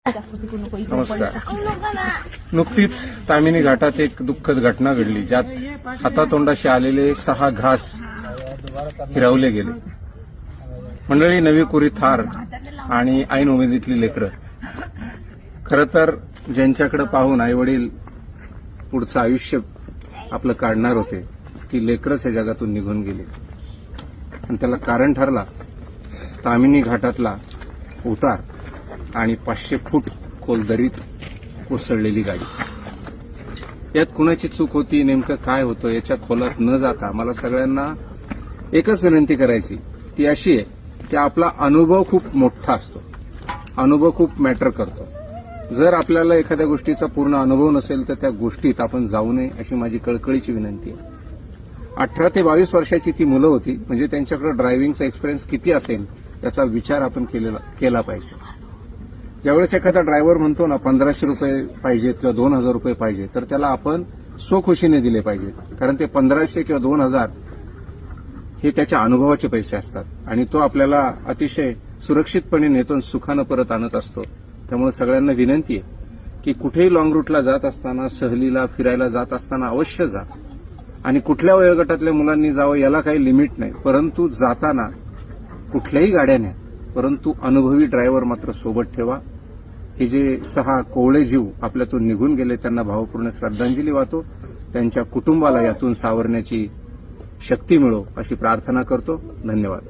नमस्कार. नुकतीच तामिनी घाटात एक दुःखद घटना घडली, ज्यात हातातोंडाशी आलेले 6 घास हिरावले गेले. मंडळी, नवी कोरी थार आणि ऐन उमेदीतली लेकरं. खरं तर ज्यांच्याकडे पाहून आईवडील पुढचं आयुष्य आपलं काढणार होते, ती लेकरंच या जगातून निघून गेली. आणि त्याला कारण ठरला तामिनी घाटातला उतार आणि 500 फूट खोल दरीत कोसळलेली गाडी. यात कुणाची चूक होती, नेमकं काय होतं, याच्या खोलात न जाता मला सगळ्यांना एकच विनंती करायची, ती अशी आहे की आपला अनुभव खूप मोठा असतो, अनुभव खूप मॅटर करतो. जर आपल्याला एखाद्या गोष्टीचा पूर्ण अनुभव नसेल तर त्या गोष्टीत आपण जाऊ नये, अशी माझी कळकळीची विनंती आहे. 18 ते 22 वर्षाची ती मुलं होती, म्हणजे त्यांच्याकडे ड्रायव्हिंगचा एक्सपिरियन्स किती असेल याचा विचार आपण केला पाहिजे. ज्यावेळेस एखादा ड्रायव्हर म्हणतो ना 1500 रुपये पाहिजेत किंवा 2000 रुपये पाहिजे, तर त्याला आपण स्वखुशीने दिले पाहिजेत. कारण ते 1500 किंवा 2000 हे त्याच्या अनुभवाचे पैसे असतात आणि तो आपल्याला अतिशय सुरक्षितपणे नेतो, सुखानं परत आणत असतो. त्यामुळे सगळ्यांना विनंती आहे की कुठेही लॉंग रूटला जात असताना, सहलीला फिरायला जात असताना अवश्य जा. आणि कुठल्या वयोगटातल्या मुलांनी जावं याला काही लिमिट नाही, परंतु जाताना कुठल्याही गाड्याने, परंतु अनुभवी ड्रायव्हर मात्र सोबत ठेवा. हे जे 6 कोवळे जीव आपल्यातून निघून गेले त्यांना भावपूर्ण श्रद्धांजली वाहतो. त्यांच्या कुटुंबाला यातून सावरण्याची शक्ती मिळो अशी प्रार्थना करतो. धन्यवाद.